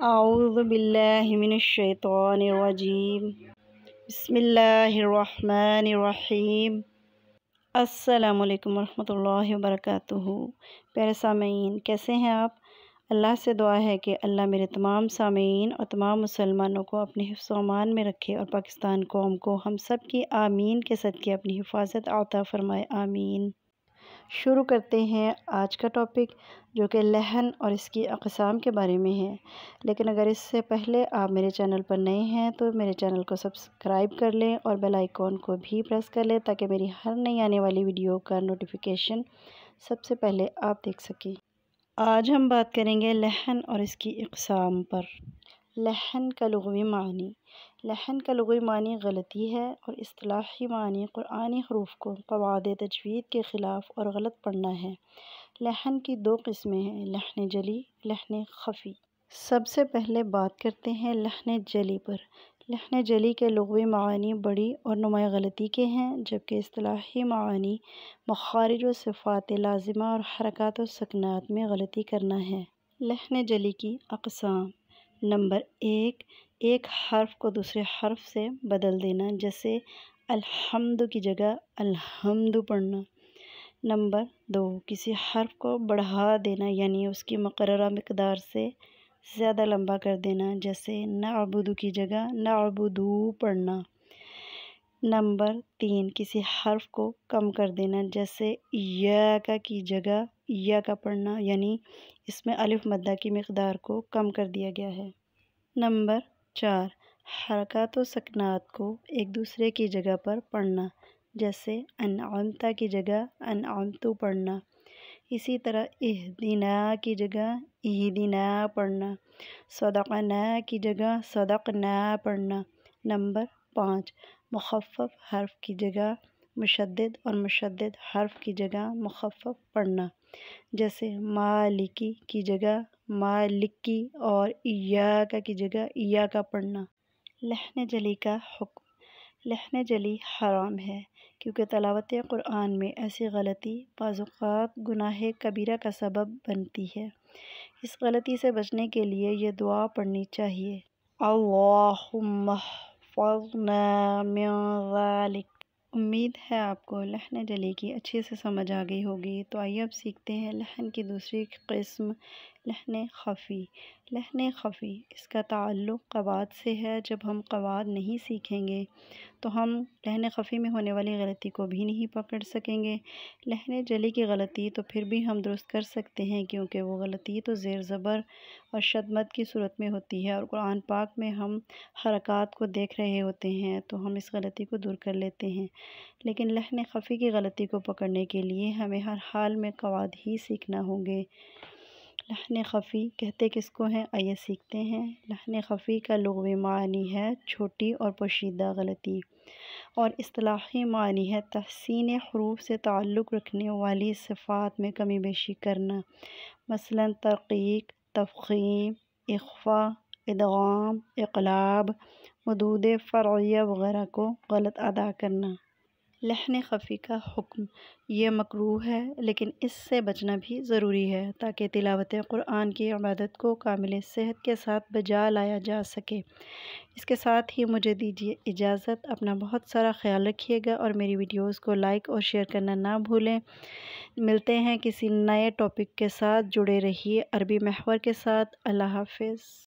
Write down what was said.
اعوذ باللہ من الشیطان الرجیم بسم اللہ الرحمن الرحیم۔ السلام علیکم ورحمۃ اللہ وبرکاتہ۔ پیارے سامعین، کیسے ہیں آپ؟ اللہ سے دعا ہے کہ اللہ میرے تمام سامعین اور تمام مسلمانوں کو اپنے حفظ و امان میں رکھے اور پاکستان قوم کو ہم سب کی آمین کے صدقے اپنی حفاظت عطا فرمائے، آمین۔ شروع کرتے ہیں آج کا ٹاپک، جو کہ لحن اور اس کی اقسام کے بارے میں ہے۔ لیکن اگر اس سے پہلے آپ میرے چینل پر نئے ہیں تو میرے چینل کو سبسکرائب کر لیں اور بیل آئیکن کو بھی پریس کر لیں تاکہ میری ہر نئی آنے والی ویڈیو کا نوٹیفیکیشن سب سے پہلے آپ دیکھ سکیں۔ آج ہم بات کریں گے لحن اور اس کی اقسام پر۔ لحن کا لغوی معنی۔ لحن کا لغوی معنی غلطی ہے اور اصطلاحی معنی قرآنی حروف کو قواعد تجوید کے خلاف اور غلط پڑھنا ہے۔ لحن کی دو قسمیں ہیں، لحن جلی، لحن خفی۔ سب سے پہلے بات کرتے ہیں لحن جلی پر۔ لحن جلی کے لغوی معنی بڑی اور نمایاں غلطی کے ہیں، جبکہ اصطلاحی معنی مخارج و صفات لازمہ اور حرکات و سکنات میں غلطی کرنا ہے۔ لحن جلی کی اقسام۔ نمبر 1، ایک حرف کو دوسرے حرف سے بدل دینا، جیسے الحمد کی جگہ الحمد پڑھنا۔ نمبر 2، کسی حرف کو بڑھا دینا، یعنی اس کی مقررہ مقدار سے زیادہ لمبا کر دینا، جیسے نعبد کی جگہ نعبدو پڑھنا۔ نمبر 3، کسی حرف کو کم کر دینا، جیسے ایاک کی جگہ ایاک پڑھنا، یعنی اس میں الف مدہ کی مقدار کو کم کر دیا گیا ہے۔ نمبر 4، حرکات و سکنات کو ایک دوسرے کی جگہ پر پڑھنا، جیسے انعمت کی جگہ انعمتو پڑھنا۔ اسی طرح اہدنا کی جگہ اہدنا پڑھنا، صدقنا کی جگہ صدقنا پڑھنا۔ نمبر 5، مخفف حرف کی جگہ مشدد اور مشدد حرف کی جگہ مخفف پڑھنا، جیسے مالکی کی جگہ مالکی اور ایاک کی جگہ ایاک پڑھنا۔ لحن جلی کا حکم۔ لحن جلی حرام ہے، کیونکہ تلاوت قرآن میں ایسی غلطی بعض اوقات گناہ کبیرہ کا سبب بنتی ہے۔ اس غلطی سے بچنے کے لیے یہ دعا پڑھنی چاہیے: اللہم احفظنا من ذالک۔ امید ہے آپ کو لحن جلی کی اچھے سے سمجھ آ گئی ہوگی۔ تو آئیے اب سیکھتے ہیں لحن کی دوسری قسم، لحن خفی۔ لحن خفی، اس کا تعلق قواعد سے ہے۔ جب ہم قواعد نہیں سیکھیں گے تو ہم لحن خفی میں ہونے والی غلطی کو بھی نہیں پکڑ سکیں گے۔ لحن جلی کی غلطی تو پھر بھی ہم درست کر سکتے ہیں، کیونکہ وہ غلطی تو زیر زبر اور شد مد کی صورت میں ہوتی ہے، اور قرآن پاک میں ہم حرکات کو دیکھ رہے ہوتے ہیں تو ہم اس غلطی کو دور کر لیتے ہیں۔ لیکن لحن خفی کی غلطی کو پکڑنے کے لیے ہمیں ہر حال میں قواعد ہی سیکھنا ہوں گے۔ لحن خفی کہتے کس کو ہیں، آئیے سیکھتے ہیں۔ لحن خفی کا لغوی معنی ہے چھوٹی اور پوشیدہ غلطی، اور اصطلاحی معنی ہے تحسین حروف سے تعلق رکھنے والی صفات میں کمی بیشی کرنا، مثلا ترقیق، تفخیم، اخفاء، ادغام، اقلاب، مدود فرعیہ وغیرہ کو غلط ادا کرنا۔ لحن خفی کا حکم۔ یہ مکروہ ہے، لیکن اس سے بچنا بھی ضروری ہے تاکہ تلاوت قرآن کی عبادت کو کامل صحت کے ساتھ بجا لایا جا سکے۔ اس کے ساتھ ہی مجھے دیجیے اجازت۔ اپنا بہت سارا خیال رکھیے گا اور میری ویڈیوز کو لائک اور شیئر کرنا نہ بھولیں۔ ملتے ہیں کسی نئے ٹاپک کے ساتھ، جڑے رہیے عربی محور کے ساتھ۔ اللہ حافظ۔